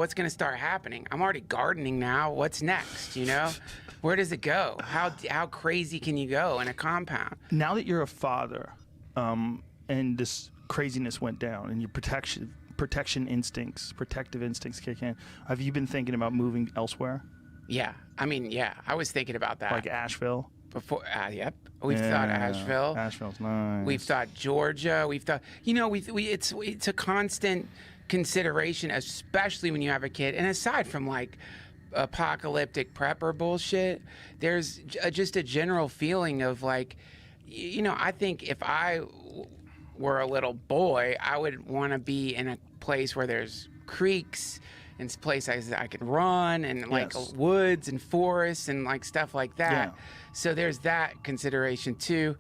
what's going to start happening? I'm already gardening now. What's next? You know, where does it go? How crazy can you go in a compound? Now that you're a father, and this craziness went down, and your protective instincts kick in, have you been thinking about moving elsewhere? Yeah, I mean, yeah, I was thinking about that. Like Asheville? Before, yep, we've thought Asheville. Asheville's nice. We've thought Georgia. We've thought, you know, it's a constant consideration, especially when you have a kid. And aside from like apocalyptic prepper bullshit, there's just a general feeling of like, you know, I think if I were a little boy, I would want to be in a place where there's creeks and places I can run, and like woods and forests and like stuff like that. Yeah. So there's that consideration too.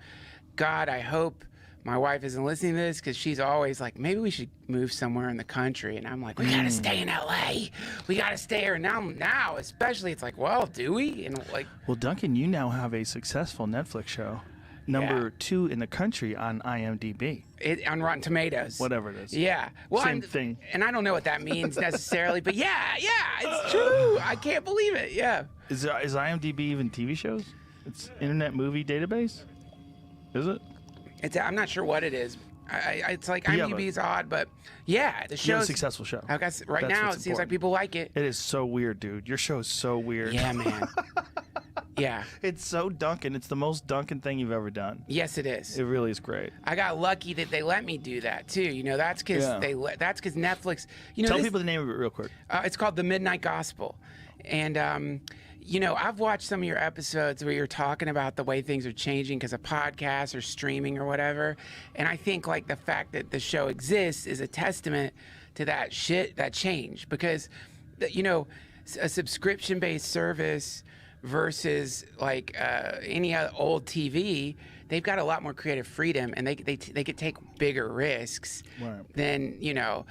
God, I hope my wife isn't listening to this, because she's always like, maybe we should move somewhere in the country. And I'm like, we got to stay in LA. We got to stay here. Now, especially, it's like, well, do we? And like, well, Duncan, you now have a successful Netflix show. Number 2 in the country on IMDb. On Rotten Tomatoes. Whatever it is. Yeah. Well, Same thing. And I don't know what that means necessarily, but yeah, it's true. I can't believe it. Yeah. Is IMDb even TV shows? It's Internet Movie Database? Is it? I'm not sure what it is. It's like Yeah, IMDb is odd, but yeah, the You have show's a successful show. I guess right That's now it what's seems important. like people like it. It is so weird, dude. Your show is so weird. Yeah, man. Yeah. It's so Duncan. It's the most Duncan thing you've ever done. Yes, it is. It really is great. I got lucky that they let me do that too. You know, that's because Netflix. You know, Tell people the name of it real quick. It's called The Midnight Gospel, and you know, I've watched some of your episodes where you're talking about the way things are changing because of podcasts or streaming or whatever, and I think like the fact that the show exists is a testament to that change, because you know, a subscription-based service versus like any other old TV, they've got a lot more creative freedom, and they could take bigger risks than, you know,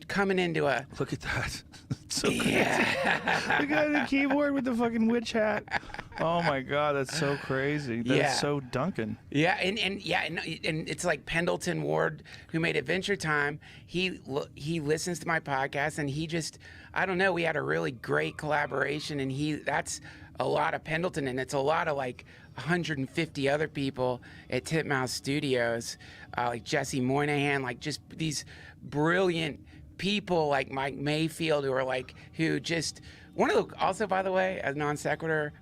coming into a... Look at that. It's so crazy. The guy on the keyboard with the fucking witch hat. Oh my God, that's so crazy. That's so Duncan. Yeah, and it's like Pendleton Ward, who made Adventure Time. He listens to my podcast, and he just, I don't know, we had a really great collaboration, and that's a lot of Pendleton, and it's a lot of like 150 other people at Titmouse Studios, like Jesse Moynihan, like just these brilliant people like Mike Mayfield, who just, one of the, also by the way, as non sequitur,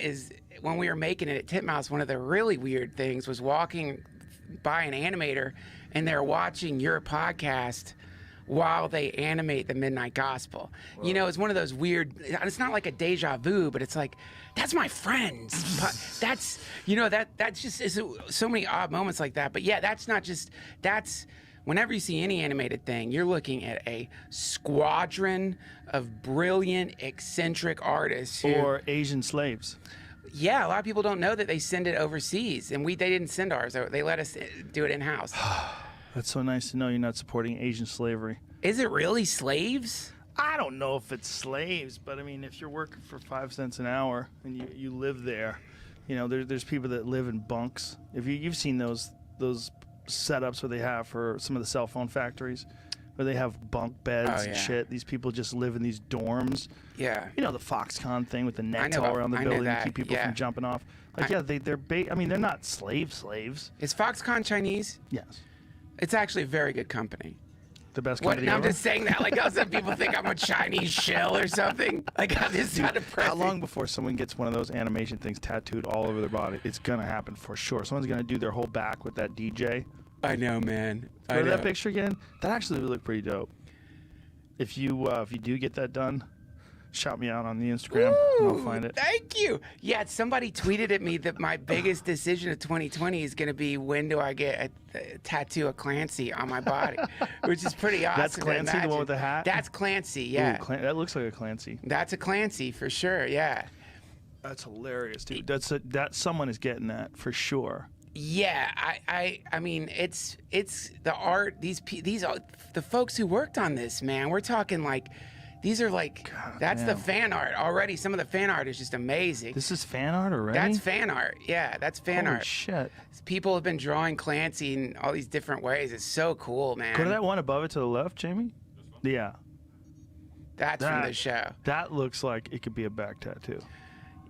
is when we were making it at Titmouse, one of the really weird things was walking by an animator and they're watching your podcast while they animate The Midnight Gospel. Whoa. You know, it's one of those weird, it's not like a deja vu, but it's like, that's my friends. That's, you know, that's just, is so many odd moments like that. But yeah, that's whenever you see any animated thing, you're looking at a squadron of brilliant, eccentric artists. Or Asian slaves. Yeah, a lot of people don't know that they send it overseas, and they didn't send ours. They let us do it in-house. That's so nice to know you're not supporting Asian slavery. Is it really slaves? I don't know if it's slaves, but I mean, if you're working for 5 cents an hour and you live there, you know, there's people that live in bunks. If you've seen those setups where they have for some of the cell phone factories, where they have bunk beds and shit. These people just live in these dorms. Yeah. You know, the Foxconn thing with the nets all around the building to keep people from jumping off. Like, I mean, they're not slaves. Is Foxconn Chinese? Yes. It's actually a very good company. The best company ever? I'm just saying that. Like, some people think I'm a Chinese shell or something. Like, I'm just not depressing. How long before someone gets one of those animation things tattooed all over their body? It's going to happen for sure. Someone's going to do their whole back with that DJ. I know, man. Go to that picture again. That actually would look pretty dope. If you do get that done, shout me out on the Instagram. Ooh, and I'll find it. Thank you. Yeah, somebody tweeted at me that my biggest decision of 2020 is going to be when do I get a tattoo of Clancy on my body, which is pretty awesome. That's Clancy, the one with the hat? That's Clancy, yeah. Ooh, that looks like a Clancy. That's a Clancy for sure, yeah. That's hilarious, dude. That someone is getting that for sure. Yeah, I mean, it's the art. These are the folks who worked on this, man. We're talking like, these are like, that's the fan art already. Some of the fan art is just amazing. This is fan art already? That's fan art. Yeah, that's fan art. Holy shit. People have been drawing Clancy in all these different ways. It's so cool, man. Go to that one above it to the left, Jamie. Yeah. That's from the show. That looks like it could be a back tattoo.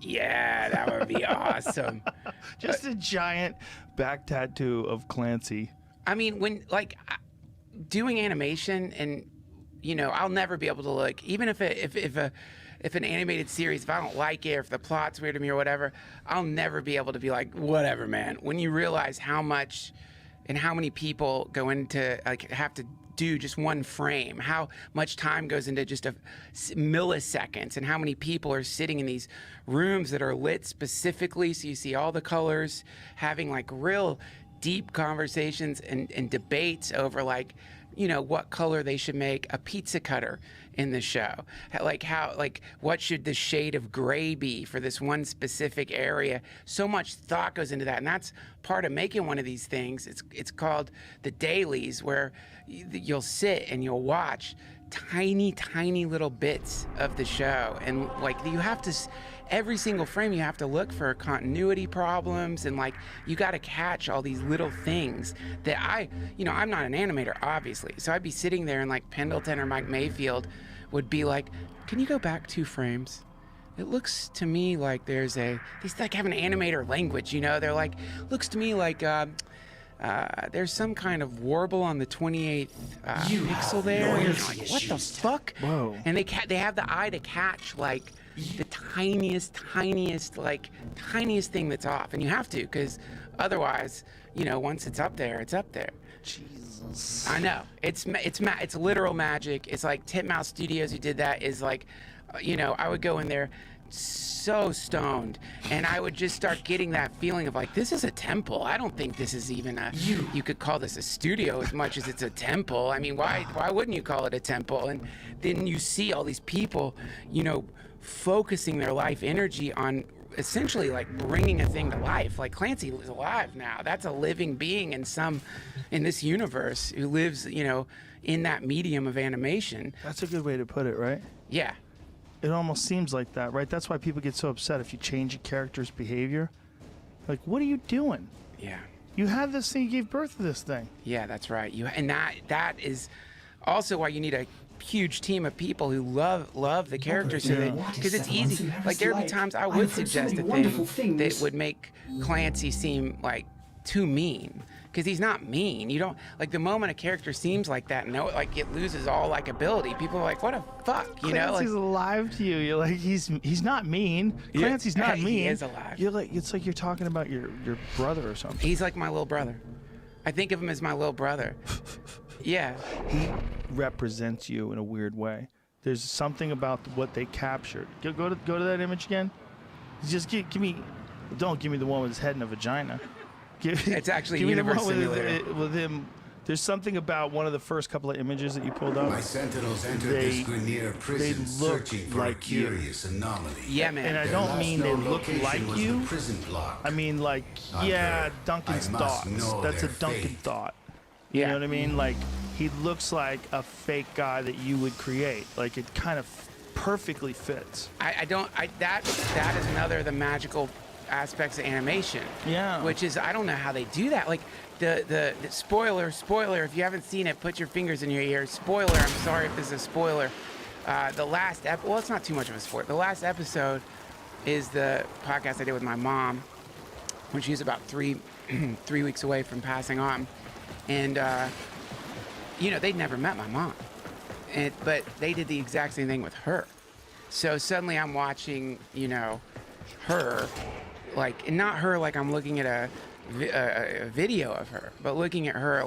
Yeah, that would be awesome. Just a giant back tattoo of Clancy. I mean, when like doing animation, and I'll never be able to look, even if an animated series, if I don't like it, or if the plot's weird to me or whatever, I'll never be able to be like, whatever, man. When you realize how much and how many people go into have to do just one frame, how much time goes into just milliseconds, and how many people are sitting in these rooms that are lit specifically so you see all the colors, having like real deep conversations and debates over what color they should make a pizza cutter in the show. What should the shade of gray be for this one specific area? So much thought goes into that, and that's part of making one of these things. It's called the dailies, where you'll sit and you'll watch tiny little bits of the show, and you have to, every single frame you have to look for continuity problems, and you got to catch all these little things that I'm not an animator, obviously, so I'd be sitting there, and Pendleton or Mike Mayfield would be like, can you go back 2 frames? It looks to me like there's these have an animator language, they're like, looks to me like there's some kind of warble on the 28th pixel there. And you're like, what the fuck? Whoa. And they have the eye to catch the tiniest thing that's off, and you have to, because otherwise, once it's up there, it's up there. Jesus. I know. It's literal magic. It's like Titmouse Studios who did that is I would go in there so stoned, and I would just start getting that feeling of this is a temple. I don't think this is even you could call this a studio as much as it's a temple. I mean, why wouldn't you call it a temple? And then you see all these people, focusing their life energy on essentially bringing a thing to life. Clancy is alive now. That's a living being in this universe who lives, in that medium of animation. That's a good way to put it, right? Yeah. It almost seems like that, right? That's why people get so upset if you change a character's behavior. What are you doing? Yeah. You had this thing, you gave birth to this thing. Yeah, that's right. And that is also why you need a huge team of people who love the characters, because it's easy. There would be times I would suggest a thing that would make Clancy seem too mean, because he's not mean. You don't the moment a character seems like that, it loses all likability. People are like, what a fuck, Clancy's alive to you. You're like, he's not mean. Clancy's not mean. He is alive. You're it's like you're talking about your brother or something. He's like my little brother. I think of him as my little brother. Yeah. He represents you in a weird way. There's something about what they captured. Go to that image again. Just give me. Don't give me the one with his head in a vagina. It's actually give Universe me the one Simulator. with him. There's something about one of the first couple of images that you pulled up. My sentinels entered this Grenier prison searching for a curious anomaly. Yeah, man. And I don't mean they look like you. I mean Duncan's thoughts. That's a Duncan thought. You know what I mean? He looks like a fake guy that you would create. It kind of perfectly fits. That is another of the magical aspects of animation. Yeah. Which is, I don't know how they do that. The spoiler, if you haven't seen it, put your fingers in your ears. Spoiler, I'm sorry if this is a spoiler. Well, it's not too much of a spoiler. The last episode is the podcast I did with my mom when she was about 3 weeks away from passing on. And, they'd never met my mom. But they did the exact same thing with her. So suddenly I'm watching, her, and not her I'm looking at a video of her, but looking at her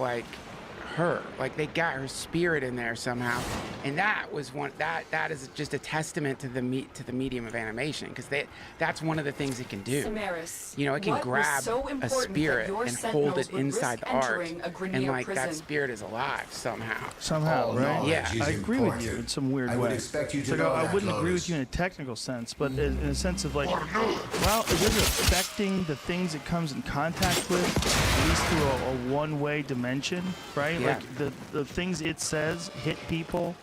her. They got her spirit in there somehow, and that was one that is just a testament to the medium of animation, because that's one of the things it can do. Samaris, it can grab a spirit and hold it inside the art, and that spirit is alive somehow. Somehow, right? Yeah, I agree with you in some weird way. I would expect you to know I that, wouldn't agree Lotus. with you in a technical sense, but in a sense of well, it is affecting the things it comes in contact with, at least through a one-way dimension, right? Yeah. The things it says hit people,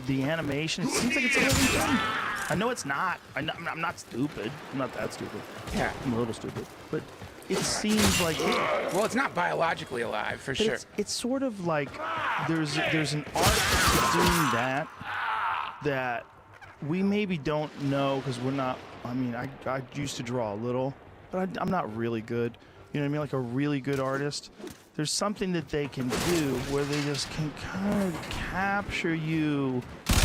the animation, it seems like it's a living thing. I know it's not. I'm not stupid. I'm not that stupid. Yeah. I'm a little stupid. But it seems like... Well, it's not biologically alive, for sure. It's sort of like there's an art to doing that that we maybe don't know because we're not. I mean, I used to draw a little, but I'm not really good. You know what I mean? Like a really good artist. There's something that they can do where they just can kind of capture you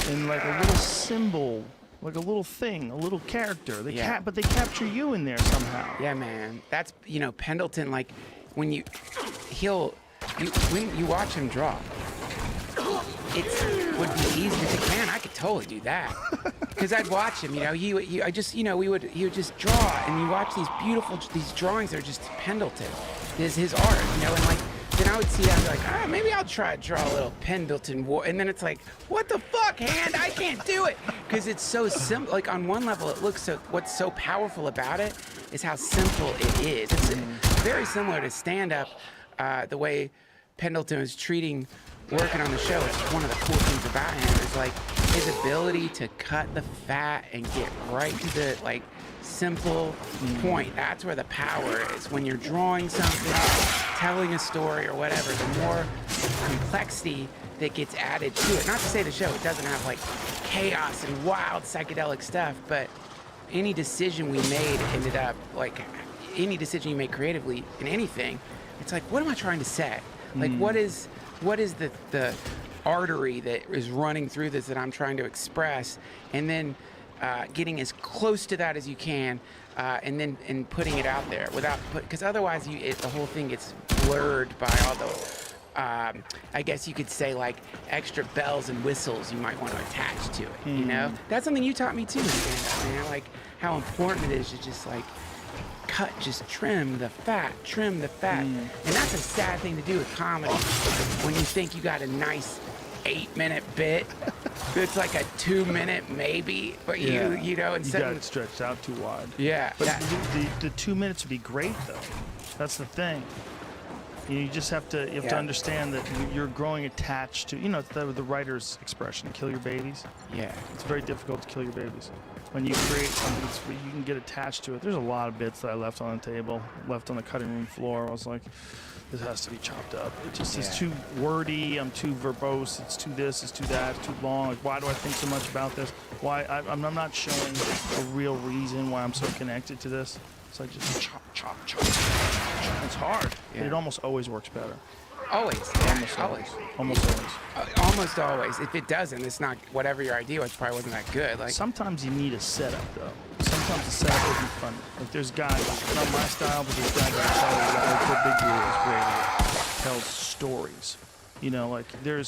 in like a little symbol, like a little thing, a little character. But they capture you in there somehow. Yeah, man. That's, you know, Pendleton, like, when you watch him draw, it would be easy to think, man, I could totally do that. Because I'd watch him, you know, he would just draw, and you watch these drawings that are just Pendleton. His art, you know, and like, then I would see that and be like, maybe I'll try to draw a little Pendleton War, and then it's like, what the fuck, hand? I can't do it, because it's so simple. Like on one level, it looks so. What's so powerful about it is how simple it is. It's very similar to stand-up, the way Pendleton is working on the show. It's one of the cool things about him is like his ability to cut the fat and get right to the like simple point. That's where the power is. When you're drawing something, telling a story or whatever, the more complexity that gets added to it. Not to say the show, it doesn't have like chaos and wild psychedelic stuff, but any decision we made ended up like any decision you make creatively in anything, it's like, what am I trying to say? Like, what is the artery that is running through this that I'm trying to express, and then getting as close to that as you can, and putting it out there because otherwise the whole thing gets blurred by all the I guess you could say like extra bells and whistles you might want to attach to it. You know, that's something you taught me too in stand-up, man. Like how important it is to just like just trim the fat. And that's a sad thing to do with comedy. When you think you got a nice 8-minute bit, it's like a 2-minute maybe, but you know, instead you got it stretched out too wide. Yeah. But the 2 minutes would be great though. That's the thing. You just have to understand that you're growing attached to, you know, the writer's expression, kill your babies. Yeah. It's very difficult to kill your babies. When you create something that's you can get attached to it. There's a lot of bits that I left on the table, left on the cutting room floor. I was like, this has to be chopped up. It just is too wordy. I'm too verbose. It's too this. It's too that. It's too long. Like, why do I think so much about this? Why I'm not showing a real reason why I'm so connected to this. So I just chop. It's hard. Yeah. But it almost always works better. Always. Almost always. If it doesn't, it's not whatever your idea was. Probably wasn't that good. Like sometimes you need a setup though. Sometimes the setup isn't funny. Like there's guys, not my style, but there's guys that Big Deal is great. Tells stories. You know, like you're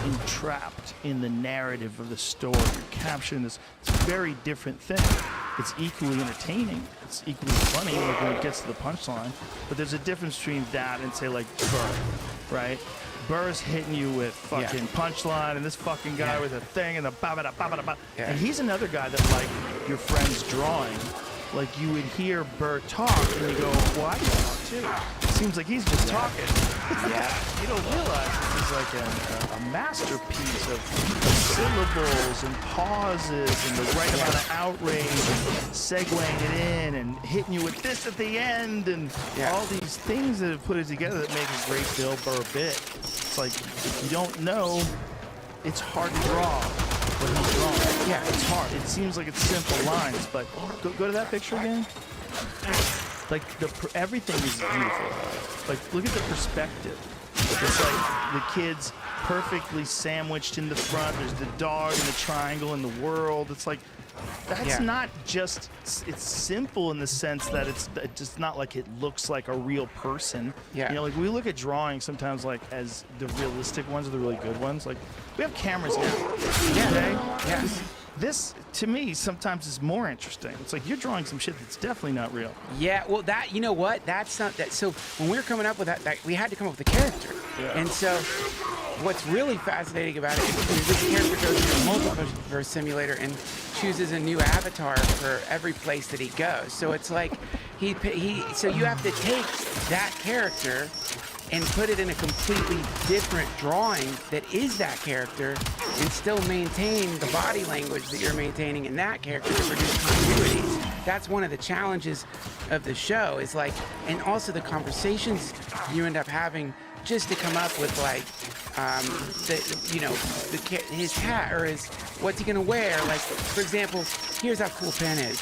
entrapped in the narrative of the story. You're capturing this. It's a very different thing. It's equally entertaining. It's equally funny like when it gets to the punchline. But there's a difference between that and say like Burr, right? Burr's hitting you with fucking punchline and this fucking guy with a thing and the ba-ba-da-ba-ba-da-ba. And he's another guy that like your friend's drawing. Like you would hear Burr talk and you go, well, I can talk too. It seems like he's just talking. You don't realize this is like a masterpiece of syllables and pauses and the right amount of outrage and segueing it in and hitting you with this at the end and all these things that have put it together that make a great Bill Burr bit. It's like, if you don't know, it's hard to draw what he's drawing. Yeah, it's hard. It seems like it's simple lines, but go to that picture again. Like everything is beautiful. Like look at the perspective. It's like the kids perfectly sandwiched in the front. There's the dog and the triangle and the world. It's like that's not just. It's simple in the sense that it's just not like it looks like a real person. Yeah. You know, like we look at drawings sometimes like as the realistic ones or the really good ones. Like we have cameras now. Okay? Yeah. This, to me, sometimes is more interesting. It's like you're drawing some shit that's definitely not real. Yeah, well, that, you know what? That's not that. So when we were coming up with that we had to come up with a character. Yeah. And so what's really fascinating about it is this character goes through a multiverse simulator and chooses a new avatar for every place that he goes. So it's like so you have to take that character and put it in a completely different drawing that is that character and still maintain the body language that you're maintaining in that character to produce continuity. That's one of the challenges of the show is like, and also the conversations you end up having just to come up with like his hat or what's he gonna wear? Like, for example, here's how cool Penn is.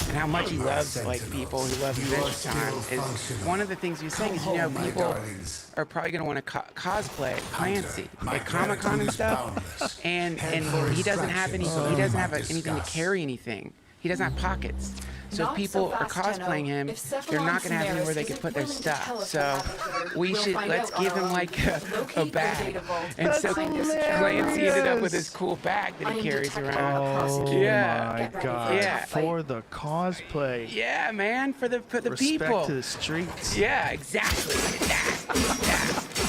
And how much he loves people who love Adventure Time is one of the things he was saying is, people are probably going to want to cosplay Clancy at Comic-Con and stuff, and he doesn't have anything to carry anything. He doesn't have pockets. So if people are cosplaying him, they're not going to have anywhere they can put their stuff. So let's give him like a bag. And so Clancy ended up with this cool bag that he carries around. Oh my God! Yeah. For the cosplay. Yeah, man, for the people. Respect to the streets. Yeah, exactly.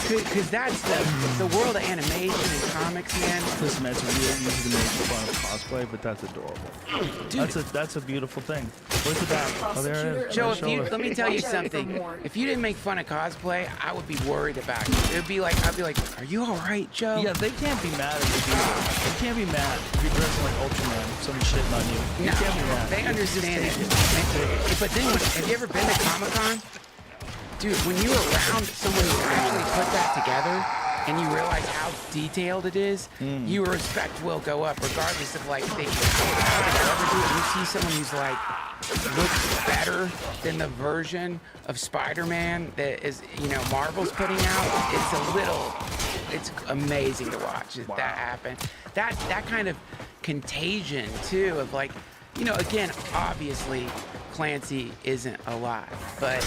Because that's the world of animation and comics, man. Listen, man, it's really easy to make fun of cosplay, but that's adorable. Dude, that's a beautiful thing. Where's the back? Oh, there it is. Joe, let me tell you something. If you didn't make fun of cosplay, I would be worried about you. I'd be like, are you all right, Joe? Yeah, they can't be mad if you do that. They can't be mad if you're dressing like Ultraman, somebody's shitting on you. You can't be mad. They understand it. But then, have you ever been to Comic-Con? Dude, when you're around someone who actually put that together and you realize how detailed it is, your respect will go up regardless of like how they ever do it. You see someone who's like looks better than the version of Spider-Man that is, Marvel's putting out. It's amazing to watch that happen. That kind of contagion too of like, again, obviously Clancy isn't alive, but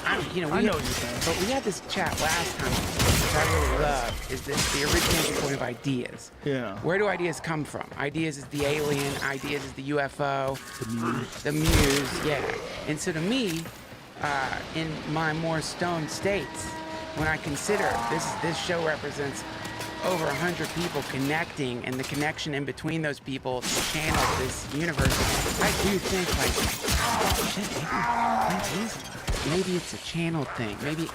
I know what you're saying. But we had this chat last time, which I really love, is this the originating point of ideas. Yeah. Where do ideas come from? Ideas is the alien, ideas is the UFO, the muse, yeah. And so to me, in my more stoned states, when I consider this show represents over 100 people connecting, and the connection in between those people to channel this universe, I do think maybe it's a channeled thing. Maybe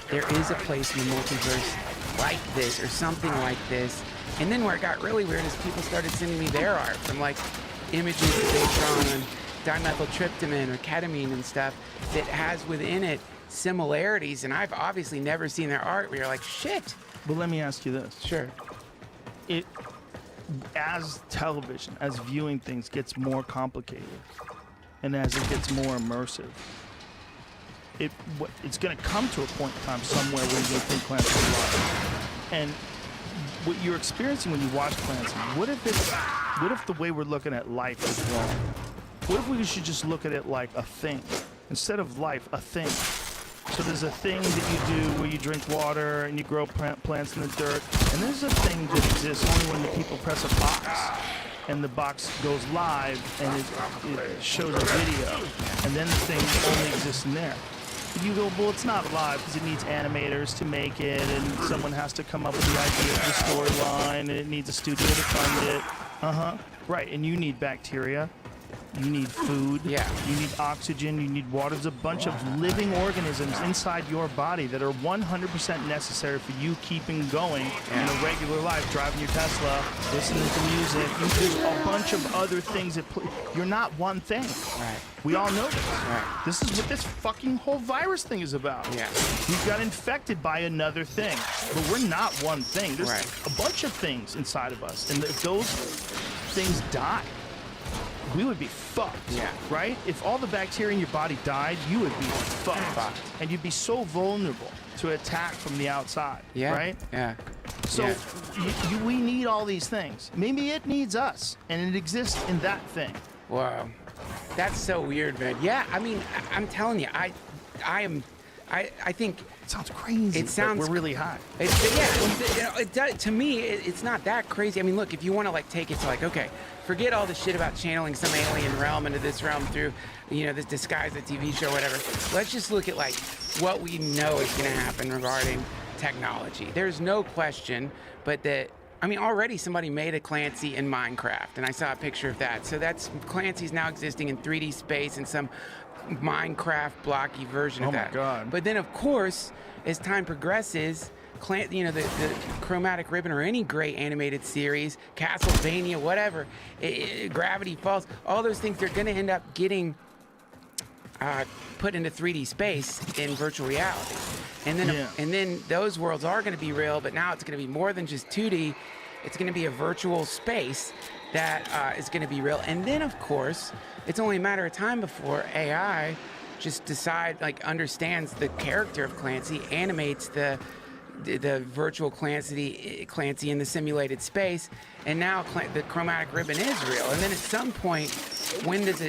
there is a place in the multiverse like this or something like this. And then where it got really weird is people started sending me their art from like images that they've drawn on dimethyltryptamine or ketamine and stuff that has within it similarities. And I've obviously never seen their art where you're like, shit. But let me ask you this. Sure. As television, as viewing things gets more complicated, and as it gets more immersive, it's going to come to a point in time somewhere where you're going to think Clancy's alive. And what you're experiencing when you watch Clancy, what if the way we're looking at life is wrong? What if we should just look at it like a thing? Instead of life, a thing. So there's a thing that you do where you drink water and you grow plants in the dirt. And there's a thing that exists only when the people press a box. And the box goes live and it shows a video. And then the thing only exists in there. If you go, well, it's not live because it needs animators to make it, and someone has to come up with the idea of the storyline, and it needs a studio to fund it. Right, and you need bacteria. You need food. Yeah. You need oxygen. You need water. There's a bunch of living organisms inside your body that are 100% necessary for you keeping going in a regular life, driving your Tesla, listening to music. You do a bunch of other things that you're not one thing. Right. We all know this. Right. This is what this fucking whole virus thing is about. Yeah. We got infected by another thing, but we're not one thing. There's a bunch of things inside of us, and if those things die, we would be fucked, right? If all the bacteria in your body died, you would be fucked. And you'd be so vulnerable to attack from the outside, right? Yeah. So we need all these things. Maybe it needs us, and it exists in that thing. Wow. That's so weird, man. Yeah, I mean, I'm telling you, I think... It sounds crazy. It sounds... We're really high. It does, to me, it's not that crazy. I mean, look, if you want to, like, take it to, like, okay, forget all the shit about channeling some alien realm into this realm through, this disguise, a TV show, whatever. Let's just look at, like, what we know is going to happen regarding technology. There's no question, but that... I mean, already somebody made a Clancy in Minecraft, and I saw a picture of that. So that's Clancy's now existing in 3D space in some Minecraft blocky version of that. Oh my God. But then, of course, as time progresses, the Chromatic Ribbon or any great animated series, Castlevania, whatever, Gravity Falls, all those things, they're going to end up getting put into 3D space in virtual reality. and then those worlds are going to be real, but now it's going to be more than just 2D. It's going to be a virtual space that is going to be real. And then, of course, it's only a matter of time before AI just understands the character of Clancy, animates the virtual Clancy in the simulated space, and now the chromatic ribbon is real. And then at some point, when is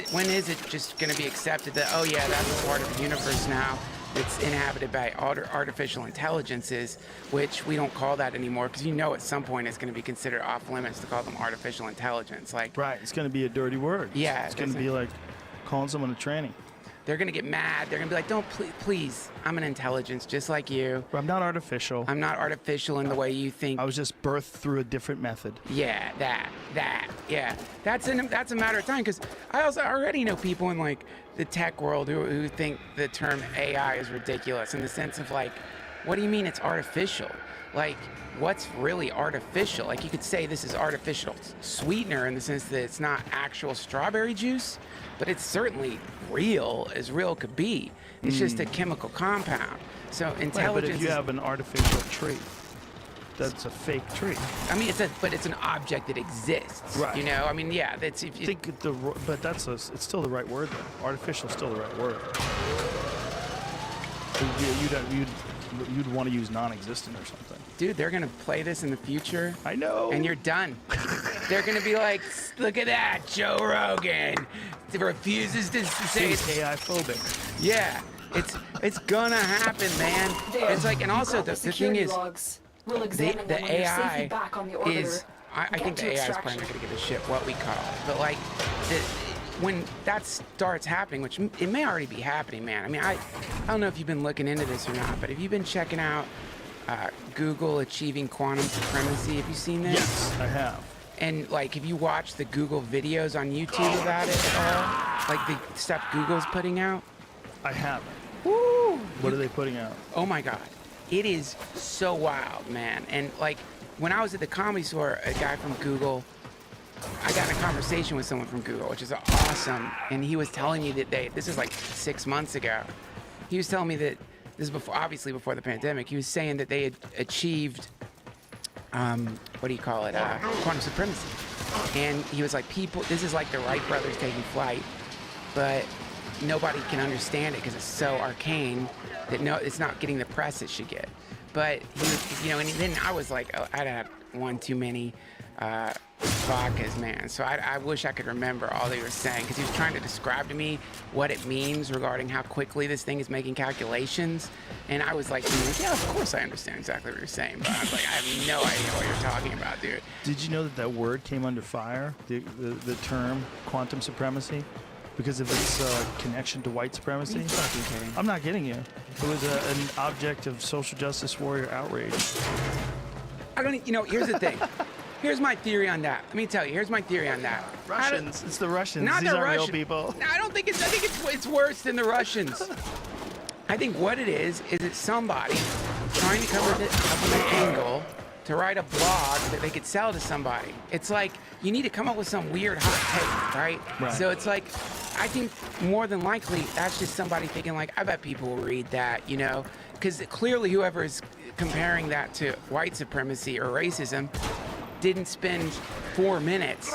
it just going to be accepted that, oh yeah, that's a part of the universe now that's inhabited by artificial intelligences, which we don't call that anymore, because at some point it's going to be considered off limits to call them artificial intelligence. Right, it's going to be a dirty word. Yeah, it's going to be like calling someone a tranny. They're going to get mad. They're going to be like, don't, please, I'm an intelligence just like you. But I'm not artificial. I'm not artificial in the way you think. I was just birthed through a different method. Yeah, yeah. That's a matter of time, because I also already know people in like the tech world who think the term AI is ridiculous, in the sense of like, what do you mean it's artificial? Like, what's really artificial? Like, you could say this is artificial sweetener in the sense that it's not actual strawberry juice, but it's certainly real as real could be. It's just a chemical compound. So intelligence. But if you have an artificial tree, that's a fake tree. I mean, it's an object that exists. Right. I mean, yeah. That's if you think but it's still the right word though. Artificial is still the right word. You'd want to use non-existent or something. Dude, they're gonna play this in the future. I know. And you're done. They're gonna be like, look at that, Joe Rogan refuses to say it's AI phobic. Yeah, it's gonna happen, man. It's like, and also the thing is, the AI is. I think the AI is probably not gonna give a shit what we call it, but like when that starts happening, which it may already be happening, man. I mean, I don't know if you've been looking into this or not, but have you been checking out Google achieving quantum supremacy? Have you seen this? Yes, I have. And like, have you watched the Google videos on YouTube about it at all? Like the stuff Google's putting out? I haven't. Woo! What are they putting out? Oh my God. It is so wild, man. And like, when I was at the Comedy Store, a guy from Google, I got in a conversation with someone from Google, which is awesome. And he was telling me that this is like 6 months ago. He was telling me that this is obviously before the pandemic. He was saying that they had achieved, what do you call it? Quantum supremacy. And he was like, this is like the Wright brothers taking flight, but nobody can understand it because it's so arcane that it's not getting the press it should get. But he was, and then I was like, oh, I'd had one too many vodkas, man. So I wish I could remember all they were saying, because he was trying to describe to me what it means regarding how quickly this thing is making calculations. And I was like, yeah, of course I understand exactly what you're saying, but I was like, I have no idea what you're talking about, dude. Did you know that word came under fire, the term quantum supremacy? Because of its connection to white supremacy? Are you fucking kidding? I'm not kidding you. It was an object of social justice warrior outrage. Here's the thing. Here's my theory on that. Let me tell you. Here's my theory on that. Russians. It's the Russians. Not These the aren't Russians. real people. No, I think it's worse than the Russians. I think what it is it's somebody trying to come up with an angle to write a blog that they could sell to somebody. It's like you need to come up with some weird hot take, right? So it's like, I think more than likely that's just somebody thinking like, I bet people will read that, because clearly whoever is comparing that to white supremacy or racism didn't spend 4 minutes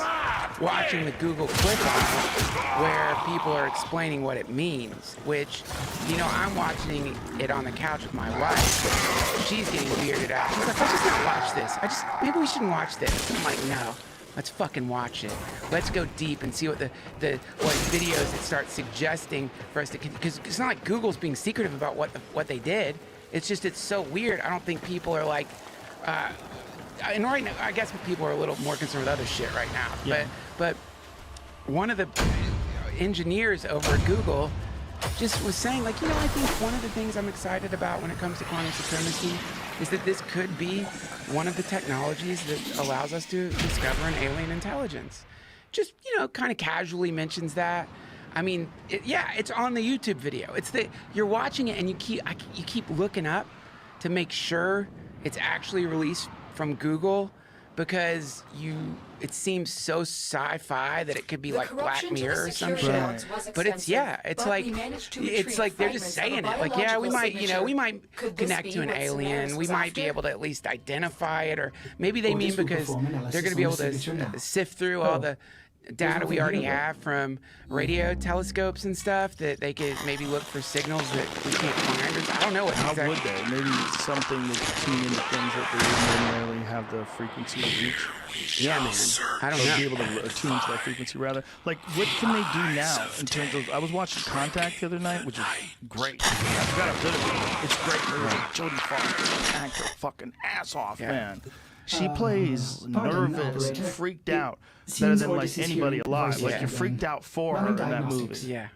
watching the Google clip on it where people are explaining what it means, which, I'm watching it on the couch with my wife. She's getting weirded out. She's like, let's just not watch this. Maybe we shouldn't watch this. I'm like, no, let's fucking watch it. Let's go deep and see what what videos it starts suggesting for us to, because it's not like Google's being secretive about what they did. It's so weird. I don't think people are like, and right now, I guess people are a little more concerned with other shit right now. Yeah. But one of the engineers over at Google just was saying, like, I think one of the things I'm excited about when it comes to quantum supremacy is that this could be one of the technologies that allows us to discover an alien intelligence. Just, kind of casually mentions that. I mean, it's on the YouTube video. You're watching it and you keep looking up to make sure it's actually released from Google, because it seems so sci-fi that it could be like Black Mirror or some shit. But it's like they're just saying it. Like, yeah, we might connect to an alien. We might be able to at least identify it, or maybe they mean because they're going to be able to sift through all the data we already have from radio telescopes and stuff, that they could maybe look for signals that we can't find. I don't know what How exactly. would they? Maybe something that tune into things that they wouldn't ordinarily have the frequency to reach. Yeah, man. I don't Or know. be able to attune to that frequency, rather. Like, what can they do now in terms of? I was watching Contact the other night, which is great. I forgot how good it was. It's great. Jodie Foster act her fucking ass off, man. She plays nervous and freaked out better than like anybody alive. Like, you're freaked out for her in that movie. Yeah.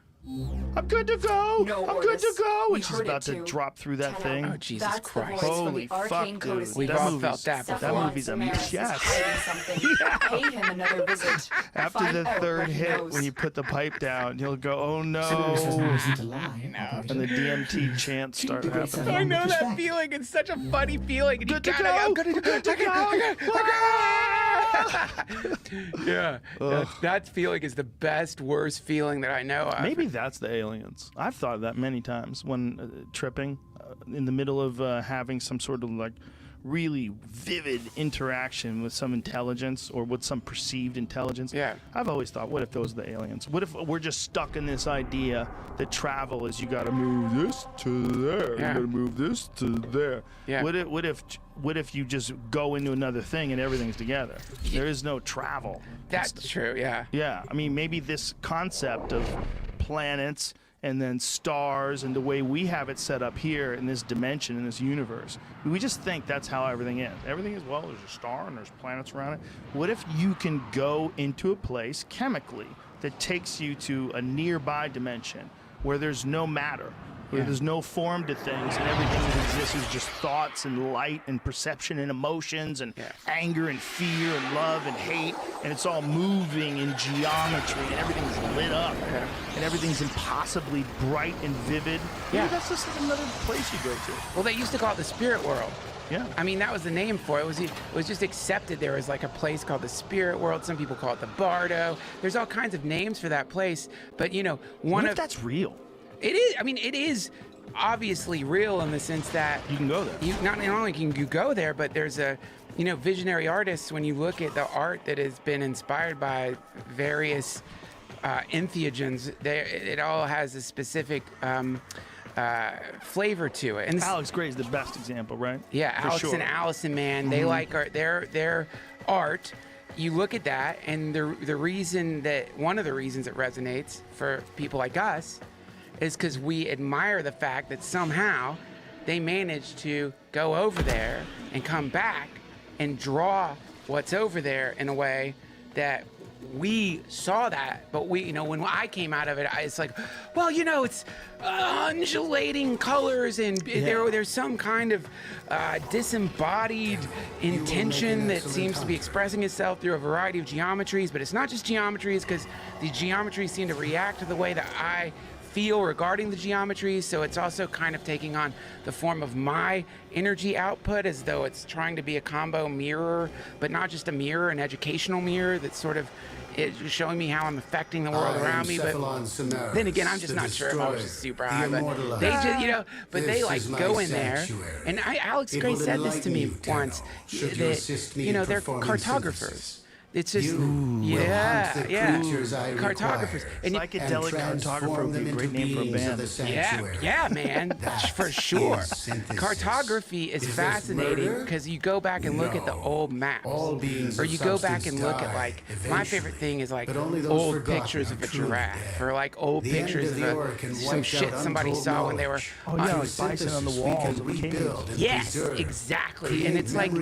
I'm good to go. No, I'm good to Ordis. go. We And she's heard about it to too. drop through that thing. Oh, Jesus That's the Christ. voice from Holy the arcane fuck, code dude. We've That all movie's- felt that before. That movie's a Samaras yes. is hiding something. Pay him another visit. After Find the out third what he hit, knows. when you put the pipe down, you'll go, oh no. And the DMT chants start happening. I know that feeling. It's such a funny feeling. And Good you to gotta, go. I'm gonna, Good to I gotta- go. I gotta- Yeah. That feeling is the best, worst feeling that I know of. Maybe that's the aliens. I've thought of that many times when tripping in the middle of having some sort of like really vivid interaction with some intelligence or with some perceived intelligence. Yeah. I've always thought, what if those are the aliens? What if we're just stuck in this idea that travel is you got to move this to there, Yeah. you got to move this to there. Yeah. What if you just go into another thing and everything's together? There is no travel. That's true, yeah. Yeah, I mean, maybe this concept of planets and then stars and the way we have it set up here in this dimension, in this universe, we just think that's how everything is. Everything is, well, there's a star and there's planets around it. What if you can go into a place chemically that takes you to a nearby dimension where there's no matter, where there's no form to things, and everything that exists is just thoughts and light and perception and emotions and anger and fear and love and hate, and it's all moving in geometry and everything's lit up and everything's impossibly bright and vivid. Yeah. Maybe that's just another place you go to. Well, they used to call it the spirit world. Yeah. I mean, that was the name for it. It was just accepted. There was like a place called the spirit world. Some people call it the Bardo. There's all kinds of names for that place. But, you know, What if that's real? It is. I mean, it is obviously real in the sense that You can go there. you not only can you go there, but there's a, you know, visionary artists. When you look at the art that has been inspired by various entheogens, it all has a specific flavor to it. And Alex Gray's the best example, right? yeah, For Alex sure. and Allison, man, they like their art. You look at that, and the reason that one of the reasons it resonates for people like us is because we admire the fact that somehow they managed to go over there and come back and draw what's over there in a way that we saw that, but we, you know, when I came out of it, it's like, well, you know, it's undulating colors and there's some kind of disembodied intention that seems to be expressing itself through a variety of geometries, but it's not just geometries, because the geometries seem to react to the way that I feel regarding the geometries, so it's also kind of taking on the form of my energy output, as though it's trying to be a combo mirror, but not just a mirror, an educational mirror that's sort of showing me how I'm affecting the world around me. But then again, I'm just not sure if I was just super high. But they just, you know, but they like go in there, and Alex Gray said this to me once, that, you know, they're cartographers. It's just, cartographers. And Psychedelic cartographer would be a great name for a band. yeah, man, for sure. Cartography is fascinating because you go back and look at the old maps, or you go back and look at, like, my favorite thing is like old pictures of a giraffe, or like old pictures of some shit somebody saw when they were. Oh yeah, like bison on the walls of a cave. Yes, exactly. And it's like,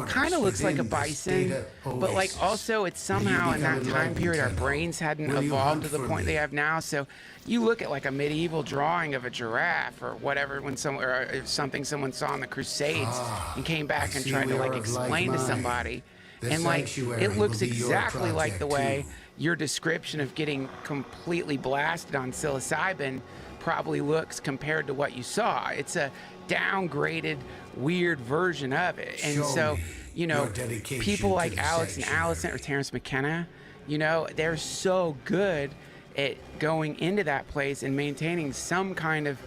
kind of looks like a bison, but like also it's somehow in that time period our brains hadn't evolved to the point they have now. So you look at like a medieval drawing of a giraffe or whatever, when something someone saw in the Crusades and came back and tried to like explain to somebody, and like it looks exactly like the way your description of getting completely blasted on psilocybin probably looks compared to what you saw. It's a downgraded, weird version of it. And so you know, Your dedication people to like the Alex and sanctuary. Allison or Terrence McKenna, you know, they're so good at going into that place and maintaining some kind of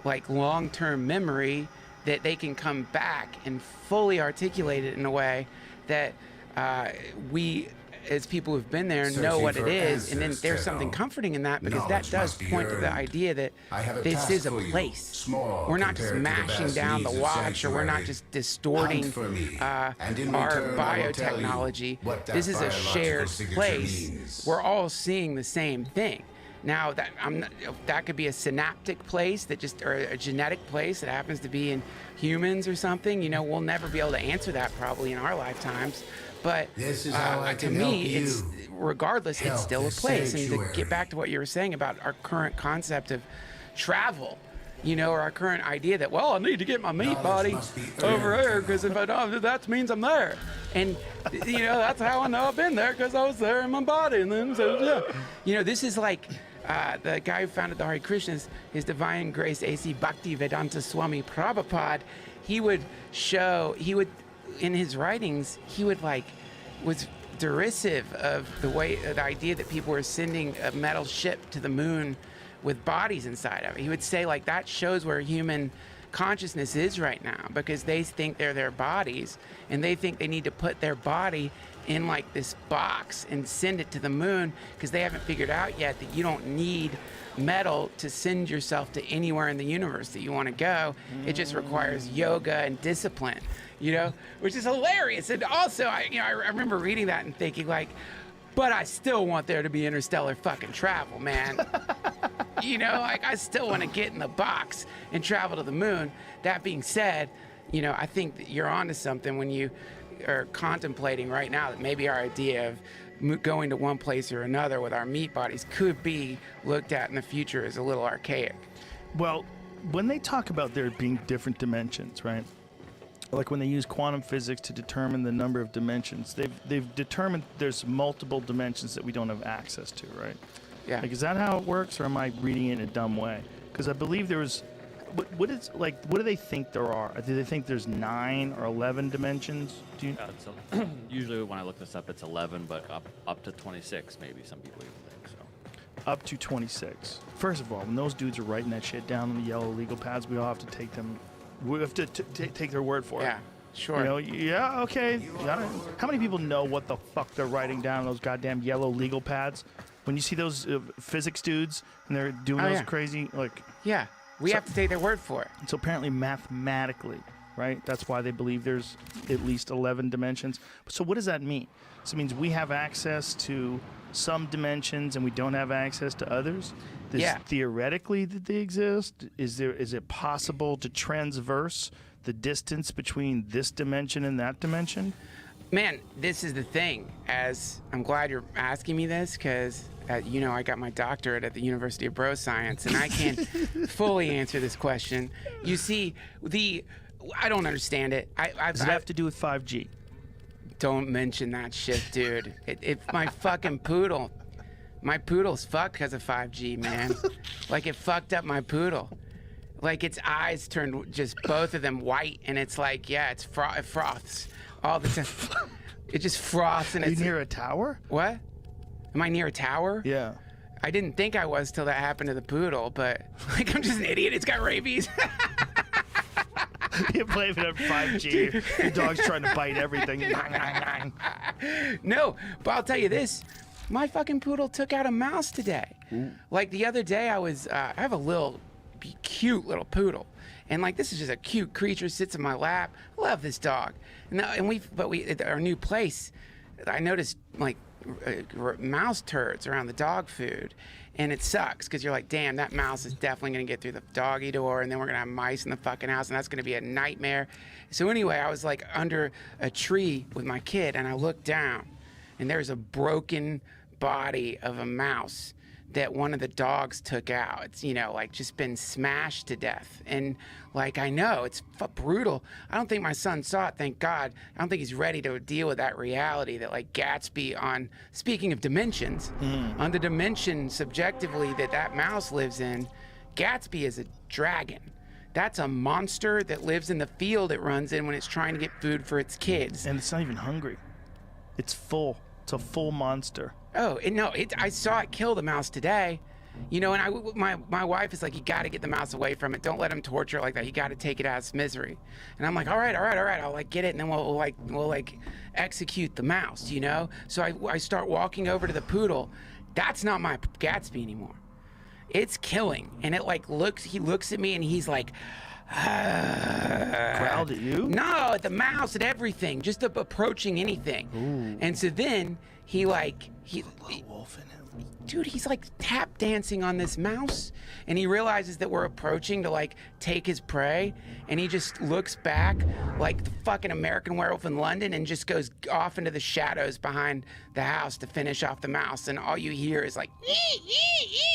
like long-term memory that they can come back and fully articulate it in a way that we as people who've been there know Searching what it for is, and then answers, there's something Tenno. comforting in that, because that Knowledge does must be point to the earned. idea that I have a this task is a for you. place. Small We're not just compared to the mashing vast down the needs of watch, or we're not sanctuary. just distorting Hunt for me, and in our return, I will tell you biotechnology. what that This is a biological shared signature place. means. We're all seeing the same thing. Now that that could be a synaptic place that just, or a genetic place that happens to be in humans or something. You know, we'll never be able to answer that probably in our lifetimes. But This is how I to can me, help it's you. regardless, it's Help still a this place. And to sanctuary. get back to what you were saying about our current concept of travel, you know, or our current idea that, well, I need to get my meat Knowledge body must be over earned, there, because if I don't, that means I'm there. And you know, that's how I know I've been there, because I was there in my body. And then so yeah, you know, this is like the guy who founded the Hare Krishnas, His Divine Grace A.C. Bhakti Vedanta Swami Prabhupada. He would in his writings, he would was derisive of the idea that people were sending a metal ship to the moon with bodies inside of it. He would say like that shows where human consciousness is right now, because they think they're their bodies, and they think they need to put their body in like this box and send it to the moon, because they haven't figured out yet that you don't need metal to send yourself to anywhere in the universe that you want to go. It just requires yoga and discipline, you know, which is hilarious. And also, I remember reading that and thinking like, but I still want there to be interstellar fucking travel, man. You know, like I still want to get in the box and travel to the moon. That being said, you know, I think that you're onto something when you are contemplating right now that maybe our idea of going to one place or another with our meat bodies could be looked at in the future as a little archaic. Well, when they talk about there being different dimensions, right? Like when they use quantum physics to determine the number of dimensions, they've determined there's multiple dimensions that we don't have access to, right? Yeah. Like, is that how it works, or am I reading it in a dumb way? Because I believe there was. What do they think there are? Do they think there's 9 or 11 dimensions? Do you? So usually when I look this up, it's 11, but up to 26, maybe some people even think so. Up to 26. First of all, when those dudes are writing that shit down on the yellow legal pads, we all have to take them. We have to take their word for it. Yeah, sure. You know, yeah, okay. How many people know what the fuck they're writing down on those goddamn yellow legal pads? When you see those physics dudes and they're doing those yeah. crazy, like. Yeah, we have to take their word for it. So apparently mathematically, right? That's why they believe there's at least 11 dimensions. So what does that mean? So it means we have access to some dimensions and we don't have access to others? Yeah. Theoretically that they exist? Is it possible to transverse the distance between this dimension and that dimension? Man, this is the thing. As I'm glad you're asking me this, because you know, I got my doctorate at the University of Bro Science, and I can't fully answer this question. You see, I don't understand it. Does it have to do with 5G? Don't mention that shit, dude. It's my fucking poodle. My poodle's fucked because of 5G, man. Like, it fucked up my poodle. Like, its eyes turned just both of them white, and it's like, yeah, it froths all the time. It just froths, and Are you it's near a tower? What? Am I near a tower? Yeah. I didn't think I was till that happened to the poodle, but like I'm just an idiot. It's got rabies. You blame it on 5G. Your dog's trying to bite everything. No, but I'll tell you this. My fucking poodle took out a mouse today. Ooh. Like the other day I have a little cute little poodle. And like, this is just a cute creature, sits in my lap. I love this dog. And we at our new place, I noticed like mouse turds around the dog food, and it sucks because you're like, damn, that mouse is definitely gonna get through the doggy door, and then we're gonna have mice in the fucking house, and that's gonna be a nightmare. So anyway, I was like under a tree with my kid, and I looked down, and there's a broken body of a mouse that one of the dogs took out. It's, you know, like just been smashed to death. And like, I know it's brutal. I don't think my son saw it, thank God. I don't think he's ready to deal with that reality that like Gatsby on, speaking of dimensions, on the dimension subjectively that mouse lives in, Gatsby is a dragon. That's a monster that lives in the field it runs in when it's trying to get food for its kids. And it's not even hungry. It's full. It's a full monster. Oh, I saw it kill the mouse today. You know, and my wife is like, you got to get the mouse away from it. Don't let him torture it like that. You got to take it out of its misery. And I'm like, all right. I'll like get it, and then we'll execute the mouse. You know. So I start walking over to the poodle. That's not my Gatsby anymore. It's killing, and it like looks. He looks at me, and he's like, Growled at you? No, at the mouse, at everything, just approaching anything. Ooh. And so then he Wolf in him. dude, he's like tap dancing on this mouse, and he realizes that we're approaching to like take his prey, and he just looks back like the fucking American Werewolf in London and just goes off into the shadows behind the house to finish off the mouse, and all you hear is like